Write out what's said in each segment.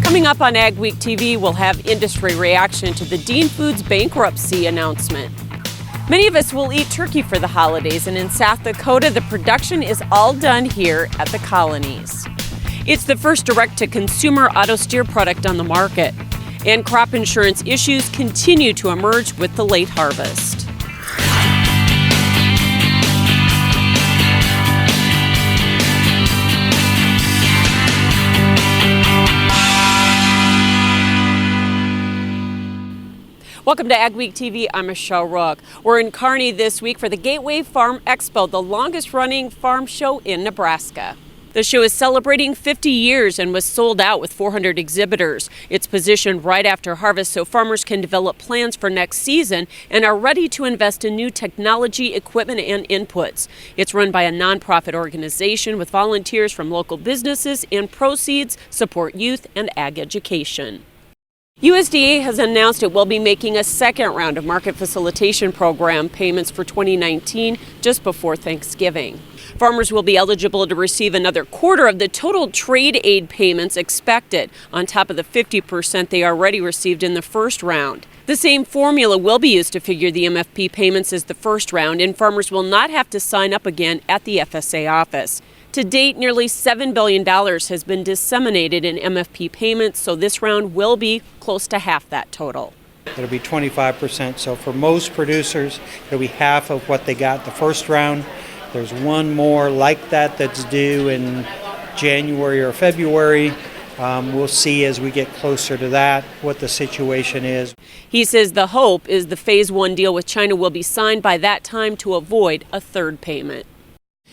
Coming up on AgweekTV, we'll have industry reaction to the Dean Foods bankruptcy announcement. Many of us will eat turkey for the holidays, and in South Dakota, the production is all done here at the colonies. It's the first direct-to-consumer auto steer product on the market, and crop insurance issues continue to emerge with the late harvest. Welcome to AgweekTV. I'm Michelle Rook. We're in Kearney this week for the Gateway Farm Expo, the longest-running farm show in Nebraska. The show is celebrating 50 years and was sold out with 400 exhibitors. It's positioned right after harvest so farmers can develop plans for next season and are ready to invest in new technology, equipment, and inputs. It's run by a nonprofit organization with volunteers from local businesses, and proceeds support youth and ag education. USDA has announced it will be making a second round of market facilitation program payments for 2019 just before Thanksgiving. Farmers will be eligible to receive another quarter of the total trade aid payments expected, on top of the 50% they already received in the first round. The same formula will be used to figure the MFP payments as the first round, and farmers will not have to sign up again at the FSA office. To date, nearly $7 billion has been disseminated in MFP payments, so this round will be close to half that total. It'll be 25%, so for most producers, it'll be half of what they got the first round. There's one more like that that's due in January or February. We'll see as we get closer to that what the situation is. He says the hope is the Phase 1 deal with China will be signed by that time to avoid a third payment.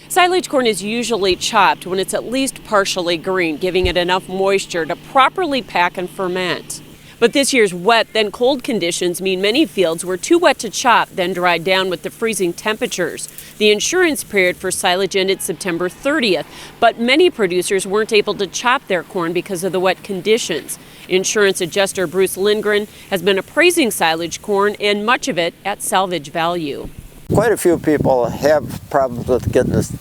Silage corn is usually chopped when it's at least partially green, giving it enough moisture to properly pack and ferment. But this year's wet, then cold conditions mean many fields were too wet to chop, then dried down with the freezing temperatures. The insurance period for silage ended September 30th, but many producers weren't able to chop their corn because of the wet conditions. Insurance adjuster Bruce Lindgren has been appraising silage corn, and much of it at salvage value. Quite a few people have problems with getting this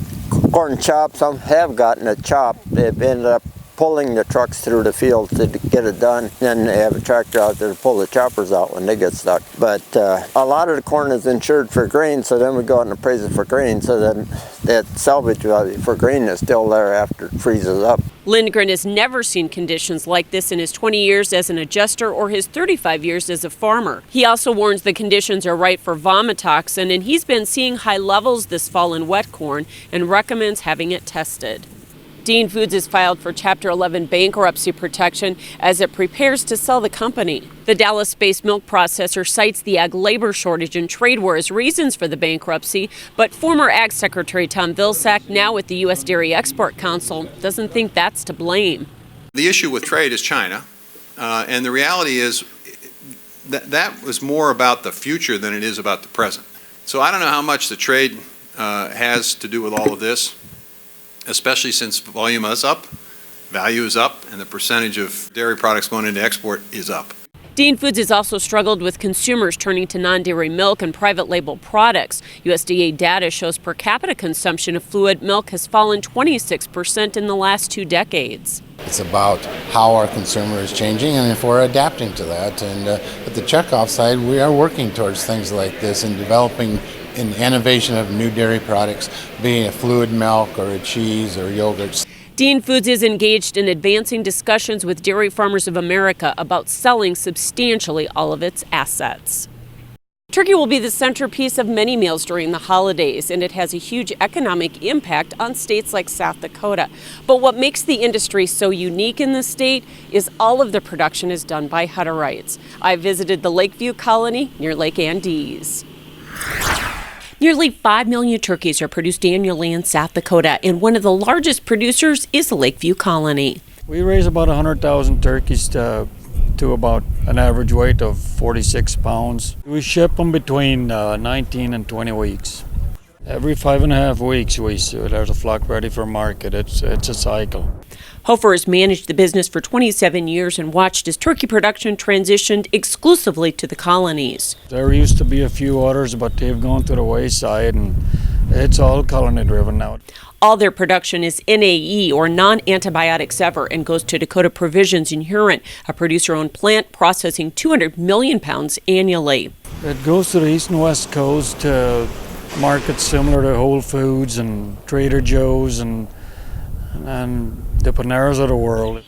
corn chopped. Some have gotten it chopped. They've ended up pulling the trucks through the field to get it done. Then they have a tractor out there to pull the choppers out when they get stuck. But a lot of the corn is insured for grain, so then we go out and appraise it for grain, so then that salvage value for grain is still there after it freezes up. Lindgren has never seen conditions like this in his 20 years as an adjuster or his 35 years as a farmer. He also warns the conditions are right for vomitoxin, and he's been seeing high levels this fall in wet corn and recommends having it tested. Dean Foods has filed for Chapter 11 bankruptcy protection as it prepares to sell the company. The Dallas-based milk processor cites the ag labor shortage and trade war as reasons for the bankruptcy, but former Ag Secretary Tom Vilsack, now with the U.S. Dairy Export Council, doesn't think that's to blame. The issue with trade is China, and the reality is that was more about the future than it is about the present. So I don't know how much the trade has to do with all of this, especially since volume is up, value is up, and the percentage of dairy products going into export is up. Dean Foods has also struggled with consumers turning to non-dairy milk and private label products. USDA data shows per capita consumption of fluid milk has fallen 26% in the last 2 decades. It's about how our consumer is changing and if we're adapting to that. And at the checkoff side, we are working towards things like this and developing an innovation of new dairy products, being a fluid milk or a cheese or yogurts. Dean Foods is engaged in advancing discussions with Dairy Farmers of America about selling substantially all of its assets. Turkey will be the centerpiece of many meals during the holidays, and it has a huge economic impact on states like South Dakota. But what makes the industry so unique in the state is all of the production is done by Hutterites. I visited the Lakeview colony near Lake Andes. Nearly 5 million turkeys are produced annually in South Dakota, and one of the largest producers is the Lakeview colony. We raise about 100,000 turkeys to about an average weight of 46 pounds. We ship them between 19 and 20 weeks. Every 5.5 weeks, there's a flock ready for market. It's a cycle. Hofer has managed the business for 27 years and watched as turkey production transitioned exclusively to the colonies. There used to be a few others, but they've gone to the wayside, and it's all colony driven now. All their production is NAE, or non-antibiotics ever, and goes to Dakota Provisions in Huron, a producer-owned plant processing 200 million pounds annually. It goes to the east and west coast to markets similar to Whole Foods and Trader Joe's and the Paneras of the world.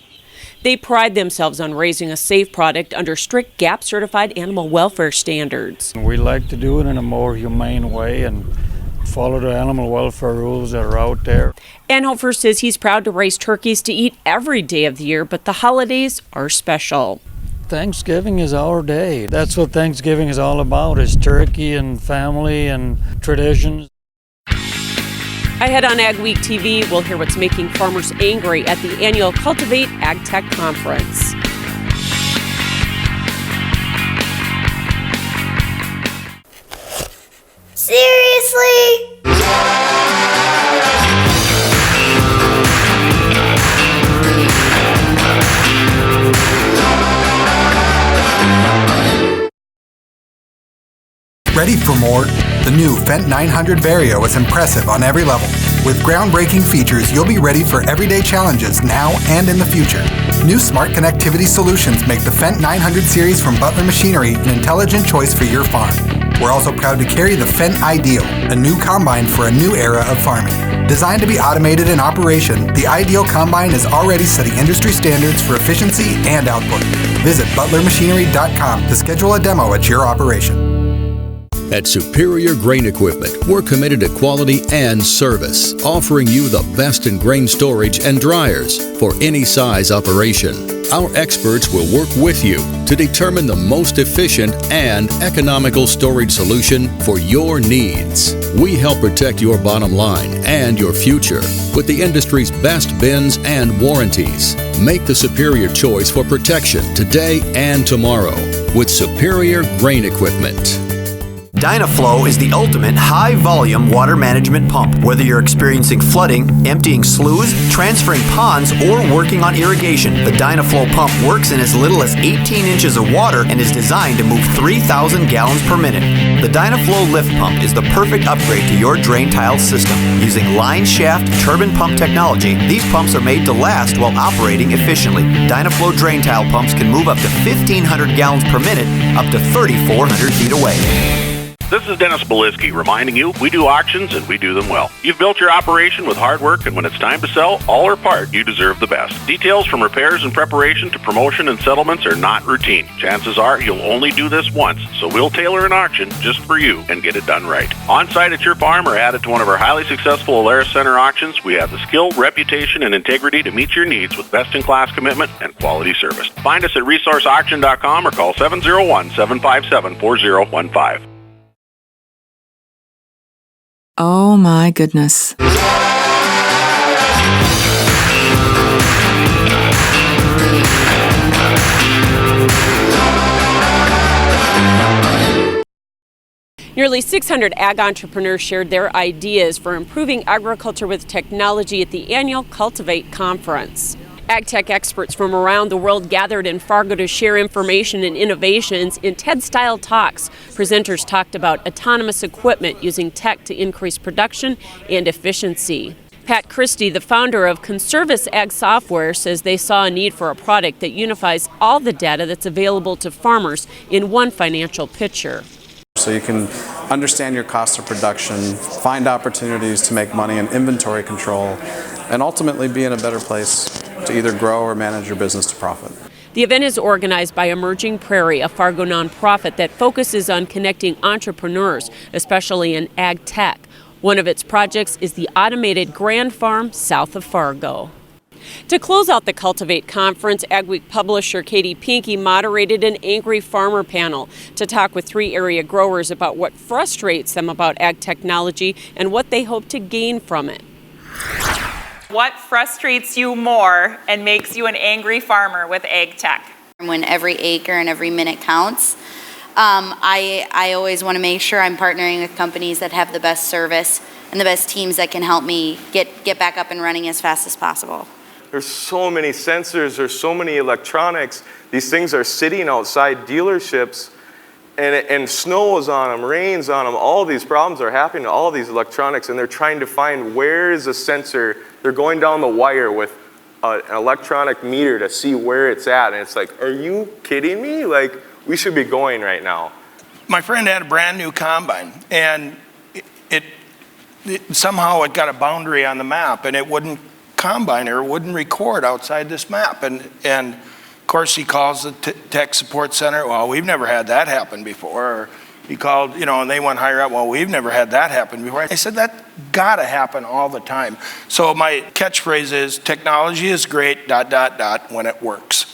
They pride themselves on raising a safe product under strict GAP-certified animal welfare standards. We like to do it in a more humane way and follow the animal welfare rules that are out there. Anhofer says he's proud to raise turkeys to eat every day of the year, but the holidays are special. Thanksgiving is our day. That's what Thanksgiving is all about, is turkey and family and traditions. Ahead on AgweekTV, we'll hear what's making farmers angry at the annual Cultivate AgTech Conference. Seriously? Ready for more? The new Fendt 900 Vario is impressive on every level. With groundbreaking features, you'll be ready for everyday challenges now and in the future. New smart connectivity solutions make the Fendt 900 series from Butler Machinery an intelligent choice for your farm. We're also proud to carry the Fendt Ideal, a new combine for a new era of farming. Designed to be automated in operation, the Ideal combine is already setting industry standards for efficiency and output. Visit butlermachinery.com to schedule a demo at your operation. At Superior Grain Equipment, we're committed to quality and service, offering you the best in grain storage and dryers for any size operation. Our experts will work with you to determine the most efficient and economical storage solution for your needs. We help protect your bottom line and your future with the industry's best bins and warranties. Make the superior choice for protection today and tomorrow with Superior Grain Equipment. Dynaflow is the ultimate high-volume water management pump. Whether you're experiencing flooding, emptying sloughs, transferring ponds, or working on irrigation, the Dynaflow pump works in as little as 18 inches of water and is designed to move 3,000 gallons per minute. The Dynaflow lift pump is the perfect upgrade to your drain tile system. Using line shaft turbine pump technology, these pumps are made to last while operating efficiently. Dynaflow drain tile pumps can move up to 1,500 gallons per minute, up to 3,400 feet away. This is Dennis Beliski reminding you we do auctions and we do them well. You've built your operation with hard work, and when it's time to sell, all or part, you deserve the best. Details from repairs and preparation to promotion and settlements are not routine. Chances are you'll only do this once, so we'll tailor an auction just for you and get it done right. On site at your farm or added to one of our highly successful Alaris Center auctions, we have the skill, reputation, and integrity to meet your needs with best-in-class commitment and quality service. Find us at resourceauction.com or call 701-757-4015. Oh my goodness. Nearly 600 ag entrepreneurs shared their ideas for improving agriculture with technology at the annual Cultivate Conference. AgTech experts from around the world gathered in Fargo to share information and innovations in TED-style talks. Presenters talked about autonomous equipment using tech to increase production and efficiency. Pat Christie, the founder of Conservis Ag Software, says they saw a need for a product that unifies all the data that's available to farmers in one financial picture. So you can understand your cost of production, find opportunities to make money in inventory control, and ultimately be in a better place to either grow or manage your business to profit. The event is organized by Emerging Prairie, a Fargo nonprofit that focuses on connecting entrepreneurs, especially in ag tech. One of its projects is the automated Grand Farm south of Fargo. To close out the Cultivate Conference, AgWeek publisher Katie Pinky moderated an Angry Farmer panel to talk with 3 area growers about what frustrates them about ag technology and what they hope to gain from it. What frustrates you more and makes you an angry farmer with ag tech? When every acre and every minute counts, I always want to make sure I'm partnering with companies that have the best service and the best teams that can help me get back up and running as fast as possible. There's so many sensors, there's so many electronics. These things are sitting outside dealerships, and snow is on them, rain's on them, all these problems are happening to all these electronics, and they're trying to find where is a sensor. They're going down the wire with an electronic meter to see where it's at, and it's like, are you kidding me? Like, we should be going right now. My friend had a brand new combine, and somehow it got a boundary on the map, and it wouldn't combine or wouldn't record outside this map. And of course he calls the tech support center. Well, we've never had that happen before. Or he called, and they went higher up. Well, we've never had that happen before. I said, that gotta happen all the time. So my catchphrase is, technology is great, ... when it works.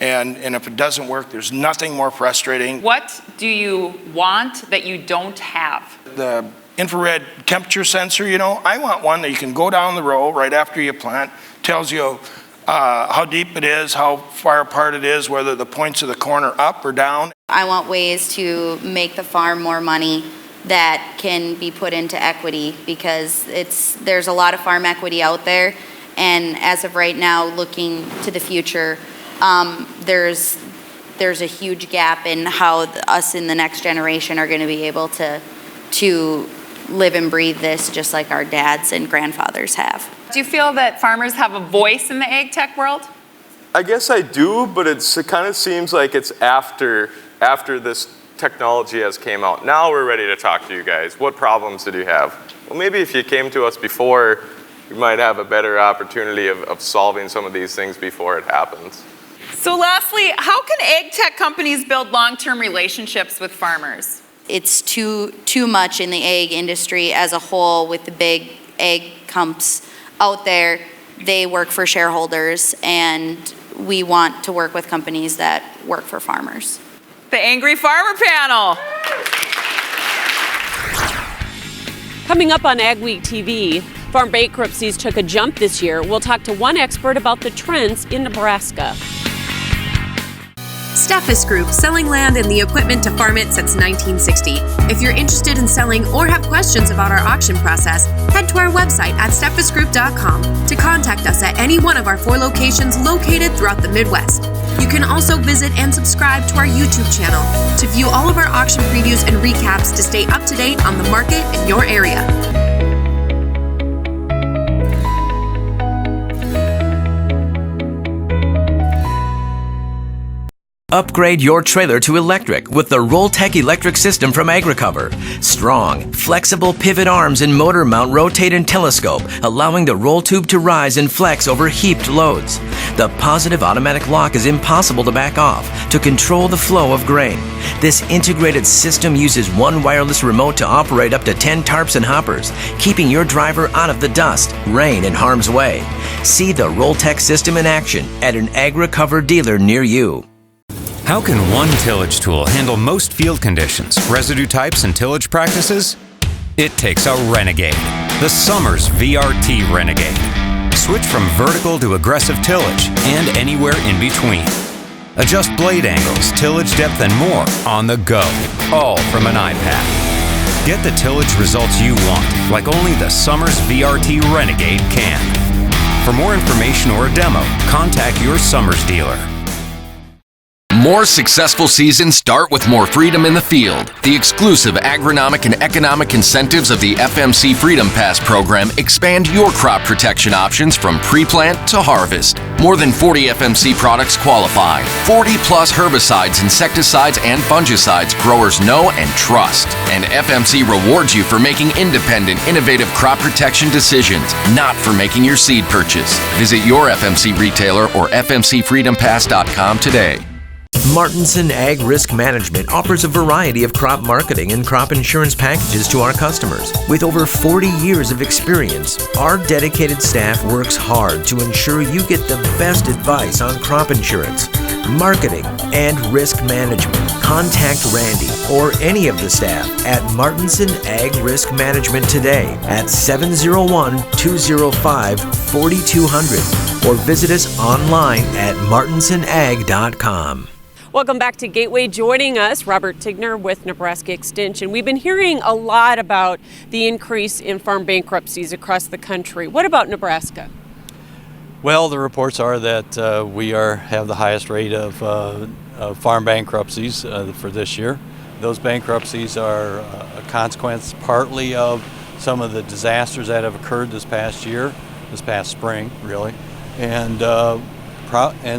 And if it doesn't work, there's nothing more frustrating. What do you want that you don't have? The infrared temperature sensor, I want one that you can go down the row right after you plant, tells you how deep it is, how far apart it is, whether the points of the corn are up or down. I want ways to make the farm more money that can be put into equity, because there's a lot of farm equity out there, and as of right now, looking to the future, there's a huge gap in how us in the next generation are going to be able to live and breathe this just like our dads and grandfathers have. Do you feel that farmers have a voice in the ag tech world? I guess I do, but it kind of seems like it's after this technology has came out. Now we're ready to talk to you guys. What problems did you have? Well, maybe if you came to us before, you might have a better opportunity of solving some of these things before it happens. So lastly, how can ag tech companies build long-term relationships with farmers? It's too much in the ag industry as a whole with the big ag comps out there. They work for shareholders, and we want to work with companies that work for farmers. The Angry Farmer Panel. Coming up on AgweekTV, farm bankruptcies took a jump this year. We'll talk to one expert about the trends in Nebraska. Steffes Group, selling land and the equipment to farm it since 1960. If you're interested in selling or have questions about our auction process, head to our website at steffesgroup.com to contact us at any one of our 4 locations located throughout the Midwest. You can also visit and subscribe to our YouTube channel to view all of our auction previews and recaps to stay up to date on the market in your area. Upgrade your trailer to electric with the Rolltech electric system from Agri-Cover. Strong, flexible pivot arms and motor mount rotate and telescope, allowing the roll tube to rise and flex over heaped loads. The positive automatic lock is impossible to back off to control the flow of grain. This integrated system uses one wireless remote to operate up to 10 tarps and hoppers, keeping your driver out of the dust, rain, and harm's way. See the Rolltech system in action at an Agri-Cover dealer near you. How can one tillage tool handle most field conditions, residue types, and tillage practices? It takes a Renegade, the Summers VRT Renegade. Switch from vertical to aggressive tillage and anywhere in between. Adjust blade angles, tillage depth, and more on the go, all from an iPad. Get the tillage results you want, like only the Summers VRT Renegade can. For more information or a demo, contact your Summers dealer. More successful seasons start with more freedom in the field. The exclusive agronomic and economic incentives of the FMC Freedom Pass program expand your crop protection options from pre-plant to harvest. More than 40 FMC products qualify. 40-plus herbicides, insecticides, and fungicides growers know and trust. And FMC rewards you for making independent, innovative crop protection decisions, not for making your seed purchase. Visit your FMC retailer or fmcfreedompass.com today. Martinson Ag Risk Management offers a variety of crop marketing and crop insurance packages to our customers. With over 40 years of experience, our dedicated staff works hard to ensure you get the best advice on crop insurance, marketing, and risk management. Contact Randy or any of the staff at Martinson Ag Risk Management today at 701-205-4200 or visit us online at martinsonag.com. Welcome back to Gateway. Joining us, Robert Tigner with Nebraska Extension. We've been hearing a lot about the increase in farm bankruptcies across the country. What about Nebraska? Well, the reports are that we have the highest rate of farm bankruptcies for this year. Those bankruptcies are a consequence partly of some of the disasters that have occurred this past year, this past spring, really, and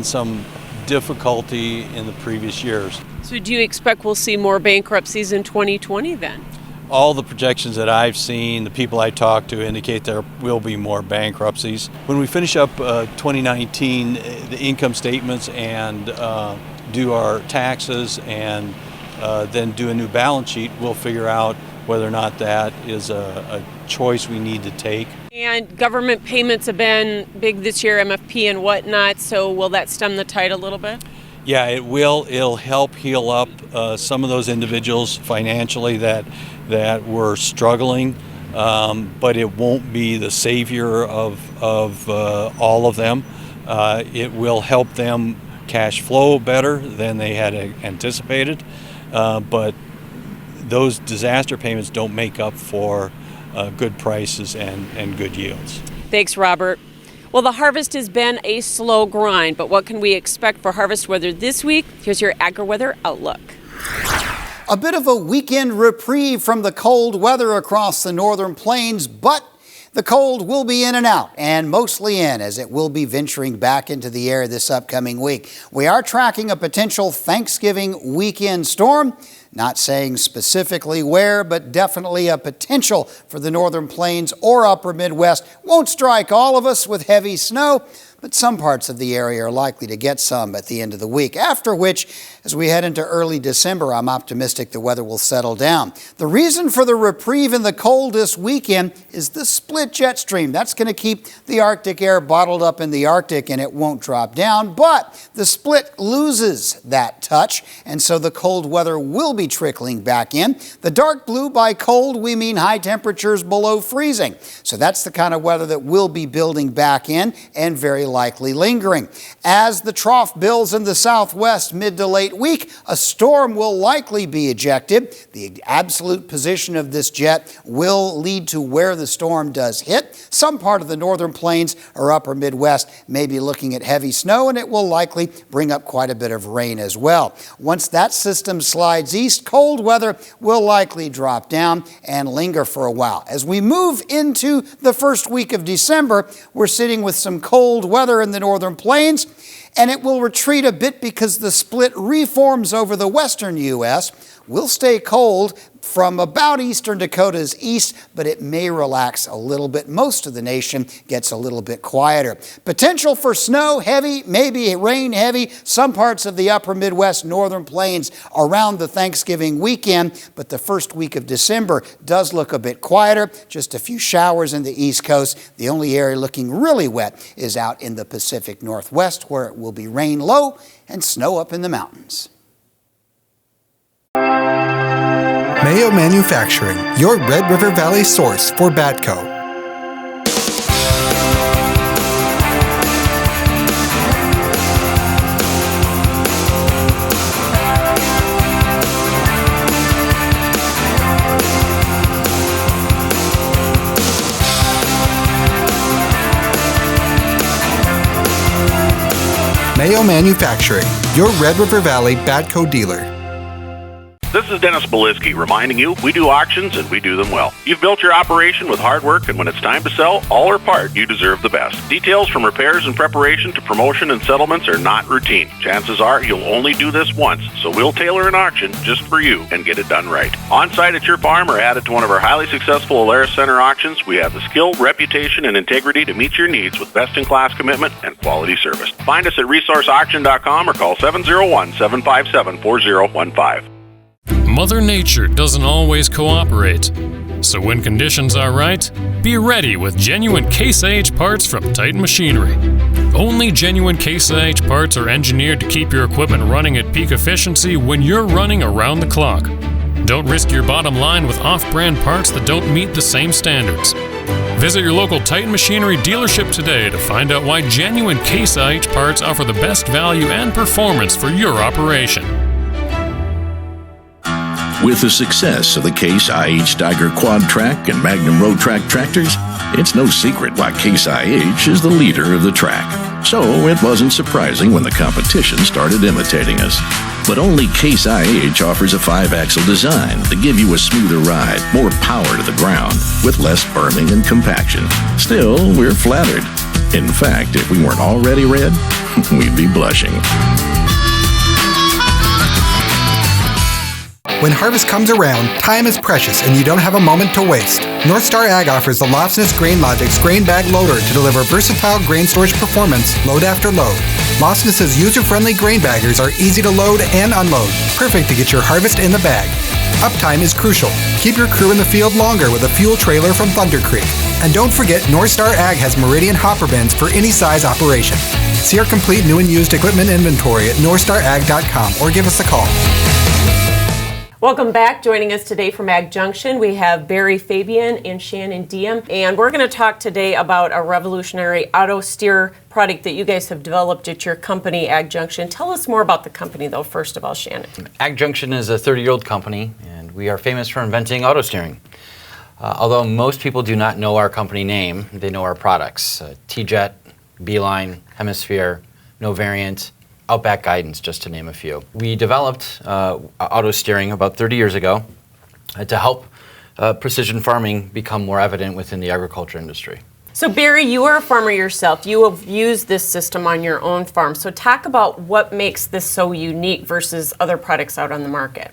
some difficulty in the previous years. So do you expect we'll see more bankruptcies in 2020 then? All the projections that I've seen, the people I talk to indicate there will be more bankruptcies. When we finish up 2019, the income statements and do our taxes and then do a new balance sheet, we'll figure out whether or not that is a choice we need to take. And government payments have been big this year, MFP and whatnot, so will that stem the tide a little bit? Yeah, it will. It'll help heal up some of those individuals financially that were struggling, but it won't be the savior of all of them. It will help them cash flow better than they had anticipated, but those disaster payments don't make up for good prices and good yields. Thanks, Robert. Well, the harvest has been a slow grind, but what can we expect for harvest weather this week? Here's your AgriWeather outlook. A bit of a weekend reprieve from the cold weather across the northern plains, but the cold will be in and out, and mostly in, as it will be venturing back into the air this upcoming week. We are tracking a potential Thanksgiving weekend storm. Not saying specifically where, but definitely a potential for the northern plains or upper Midwest. Won't strike all of us with heavy snow, but some parts of the area are likely to get some at the end of the week, after which, as we head into early December, I'm optimistic the weather will settle down. The reason for the reprieve in the cold this weekend is the split jet stream. That's going to keep the Arctic air bottled up in the Arctic, and it won't drop down, but the split loses that touch, and so the cold weather will be trickling back in. The dark blue, by cold, we mean high temperatures below freezing. So that's the kind of weather that will be building back in and very likely lingering. As the trough builds in the southwest mid to late week, a storm will likely be ejected. The absolute position of this jet will lead to where the storm does hit. Some part of the northern plains or upper Midwest may be looking at heavy snow, and it will likely bring up quite a bit of rain as well. Once that system slides east, cold weather will likely drop down and linger for a while. As we move into the first week of December, we're sitting with some cold weather in the northern plains, and it will retreat a bit because the split reforms over the western U.S. Will stay cold from about eastern Dakota's east, but it may relax a little bit. Most of the nation gets a little bit quieter. Potential for snow heavy, maybe rain heavy, some parts of the upper Midwest, northern plains around the Thanksgiving weekend, but the first week of December does look a bit quieter. Just a few showers in the East Coast. The only area looking really wet is out in the Pacific Northwest, where it will be rain low and snow up in the mountains. Mayo Manufacturing, your Red River Valley source for Batco. Mayo Manufacturing, your Red River Valley Batco dealer. This is Dennis Beliski reminding you we do auctions and we do them well. You've built your operation with hard work, and when it's time to sell, all or part, you deserve the best. Details from repairs and preparation to promotion and settlements are not routine. Chances are you'll only do this once, so we'll tailor an auction just for you and get it done right. On-site at your farm or added to one of our highly successful Alaris Center auctions, we have the skill, reputation, and integrity to meet your needs with best-in-class commitment and quality service. Find us at resourceauction.com or call 701-757-4015. Mother Nature doesn't always cooperate. So when conditions are right, be ready with genuine Case IH parts from Titan Machinery. Only genuine Case IH parts are engineered to keep your equipment running at peak efficiency when you're running around the clock. Don't risk your bottom line with off-brand parts that don't meet the same standards. Visit your local Titan Machinery dealership today to find out why genuine Case IH parts offer the best value and performance for your operation. With the success of the Case IH Steiger Quad Track and Magnum Road Track tractors, it's no secret why Case IH is the leader of the track. So it wasn't surprising when the competition started imitating us. But only Case IH offers a 5-axle design to give you a smoother ride, more power to the ground, with less berming and compaction. Still, we're flattered. In fact, if we weren't already red, we'd be blushing. When harvest comes around, time is precious and you don't have a moment to waste. North Star Ag offers the Lofsness Grain Logix grain bag loader to deliver versatile grain storage performance load after load. Lofsness's user-friendly grain baggers are easy to load and unload, perfect to get your harvest in the bag. Uptime is crucial. Keep your crew in the field longer with a fuel trailer from Thunder Creek. And don't forget, North Star Ag has Meridian hopper bins for any size operation. See our complete new and used equipment inventory at northstarag.com or give us a call. Welcome back. Joining us today from Ag Junction, we have Barry Fabian and Shannon Diem, and we're going to talk today about a revolutionary auto steer product that you guys have developed at your company, Ag Junction. Tell us more about the company, though, first of all, Shannon. Ag Junction is a 30-year-old company, and we are famous for inventing auto steering. Although most people do not know our company name, they know our products. T-Jet, Beeline, Hemisphere, No Variant, Outback Guidance, just to name a few. We developed auto steering about 30 years ago to help precision farming become more evident within the agriculture industry. So Barry, you are a farmer yourself. You have used this system on your own farm. So talk about what makes this so unique versus other products out on the market.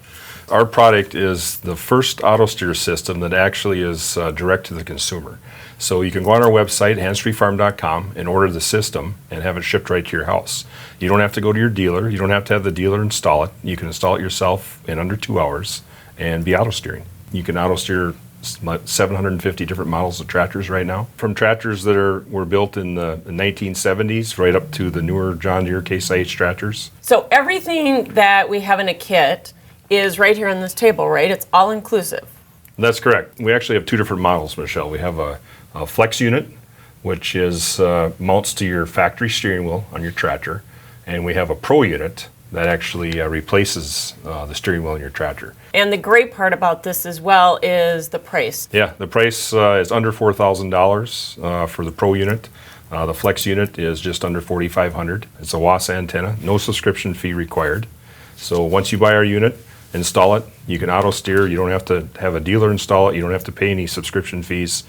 Our product is the first auto steer system that actually is direct to the consumer. So you can go on our website, handsfreefarm.com, and order the system and have it shipped right to your house. You don't have to go to your dealer. You don't have to have the dealer install it. You can install it yourself in under 2 hours and be auto steering. You can auto steer 750 different models of tractors right now, from tractors that were built in the 1970s right up to the newer John Deere Case IH tractors. So everything that we have in a kit is right here on this table, right? It's all inclusive. That's correct. We actually have 2 different models, Michelle. We have a flex unit, which is mounts to your factory steering wheel on your tractor, and we have a pro unit that actually replaces the steering wheel in your tractor. And the great part about this as well is the price. Yeah, the price is under $4,000 for the pro unit. The flex unit is just under $4,500. It's a WAS antenna, no subscription fee required. So once you buy our unit, install it, you can auto steer. You don't have to have a dealer install it. You don't have to pay any subscription fees.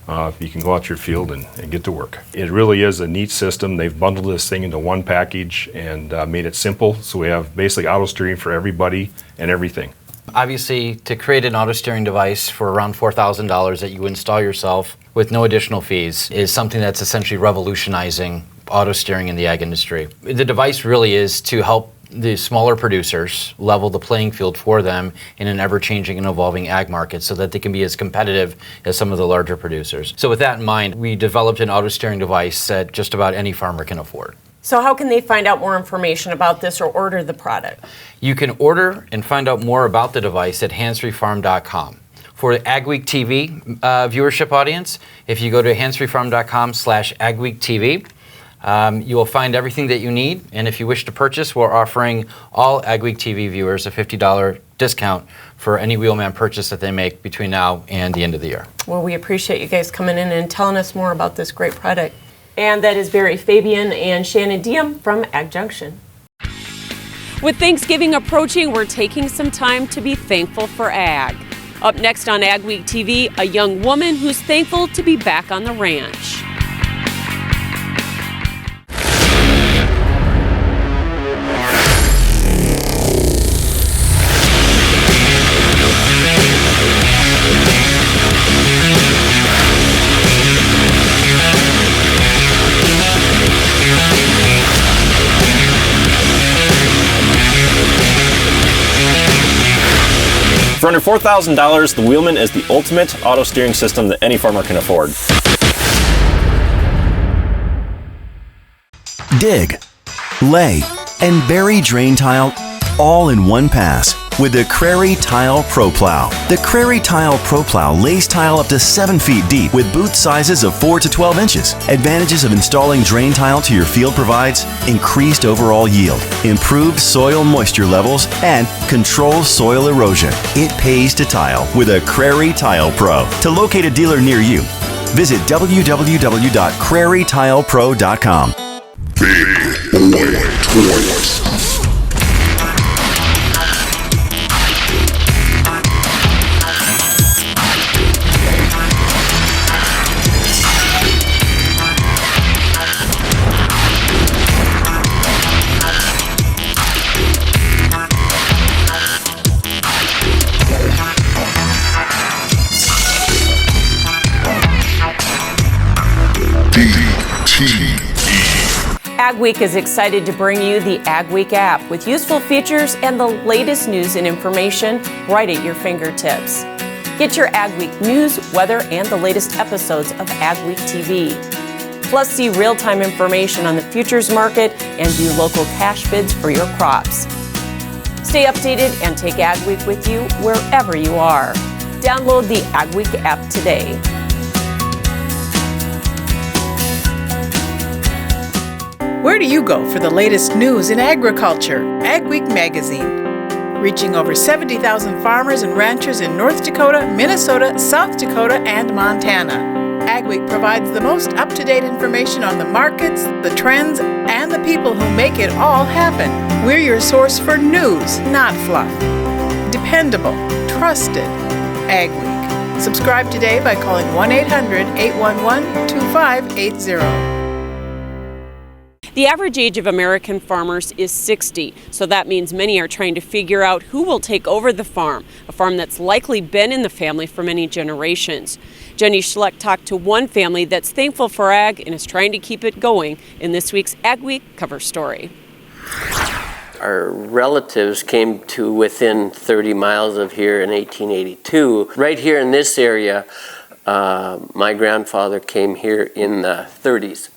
You can go out to your field and get to work. It really is a neat system. They've bundled this thing into one package and made it simple. So we have basically auto steering for everybody and everything. Obviously, to create an auto steering device for around $4,000 that you install yourself with no additional fees is something that's essentially revolutionizing auto steering in the ag industry. The device really is to help the smaller producers level the playing field for them in an ever-changing and evolving ag market so that they can be as competitive as some of the larger producers. So with that in mind, we developed an auto steering device that just about any farmer can afford. So how can they find out more information about this or order the product? You can order and find out more about the device at handsfreefarm.com. For the AgweekTV viewership audience, if you go to handsfreefarm.com/AgweekTV, you will find everything that you need, and if you wish to purchase, we're offering all AgweekTV viewers a $50 discount for any Wheelman purchase that they make between now and the end of the year. Well, we appreciate you guys coming in and telling us more about this great product. And that is Barry Fabian and Shannon Diem from Ag Junction. With Thanksgiving approaching, we're taking some time to be thankful for ag. Up next on Ag Week TV, a young woman who's thankful to be back on the ranch. For under $4,000, the Wheelman is the ultimate auto steering system that any farmer can afford. Dig, lay, and bury drain tile all in one pass with the Crary Tile Pro Plow. The Crary Tile Pro Plow lays tile up to 7 feet deep with boot sizes of 4 to 12 inches. Advantages of installing drain tile to your field provides increased overall yield, improved soil moisture levels, and controls soil erosion. It pays to tile with a Crary Tile Pro. To locate a dealer near you, visit www.crarytilepro.com. Big Boy Toys. Ag Week is excited to bring you the Ag Week app with useful features and the latest news and information right at your fingertips. Get your Ag Week news, weather, and the latest episodes of AgweekTV. Plus, see real-time information on the futures market and view local cash bids for your crops. Stay updated and take Ag Week with you wherever you are. Download the Ag Week app today. Where do you go for the latest news in agriculture? Ag Week magazine. Reaching over 70,000 farmers and ranchers in North Dakota, Minnesota, South Dakota, and Montana. Ag Week provides the most up-to-date information on the markets, the trends, and the people who make it all happen. We're your source for news, not fluff. Dependable, trusted. Ag Week. Subscribe today by calling 1-800-811-2580. The average age of American farmers is 60, so that means many are trying to figure out who will take over the farm, a farm that's likely been in the family for many generations. Jenny Schleck talked to one family that's thankful for ag and is trying to keep it going in this week's Ag Week cover story. Our relatives came to within 30 miles of here in 1882. Right here in this area, my grandfather came here in the 30s,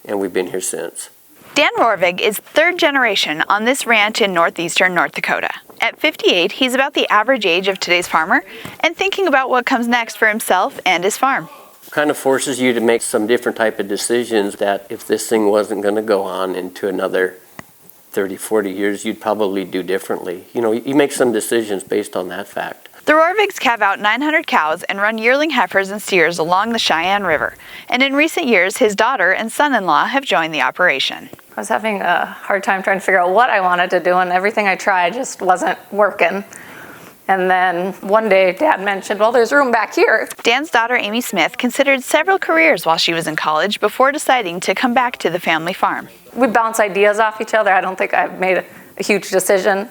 and we've been here since. Dan Rorvig is third generation on this ranch in northeastern North Dakota. At 58, he's about the average age of today's farmer and thinking about what comes next for himself and his farm. Kind of forces you to make some different type of decisions that if this thing wasn't going to go on into another 30, 40 years, you'd probably do differently. You know, you make some decisions based on that fact. The Rorvigs calve out 900 cows and run yearling heifers and steers along the Cheyenne River. And in recent years, his daughter and son-in-law have joined the operation. I was having a hard time trying to figure out what I wanted to do, and everything I tried just wasn't working. And then one day, Dad mentioned, well, there's room back here. Dan's daughter, Amy Smith, considered several careers while she was in college before deciding to come back to the family farm. We bounce ideas off each other. I don't think I've made a huge decision.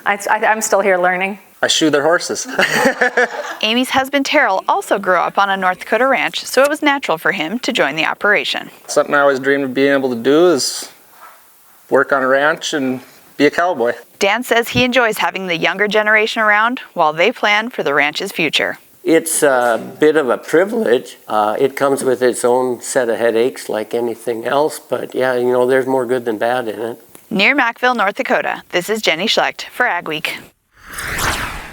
I'm still here learning. I shoe their horses. Amy's husband, Terrell, also grew up on a North Dakota ranch, so it was natural for him to join the operation. Something I always dreamed of being able to do is work on a ranch and be a cowboy. Dan says he enjoys having the younger generation around while they plan for the ranch's future. It's a bit of a privilege. It comes with its own set of headaches like anything else, but yeah, you know, there's more good than bad in it. Near Mackville, North Dakota, this is Jenny Schlecht for Ag Week.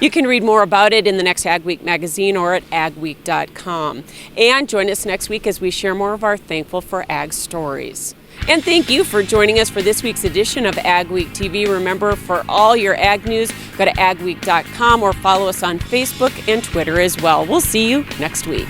You can read more about it in the next Ag Week magazine or at agweek.com. And join us next week as we share more of our Thankful for Ag stories. And thank you for joining us for this week's edition of Ag Week TV. Remember, for all your ag news, go to agweek.com or follow us on Facebook and Twitter as well. We'll see you next week.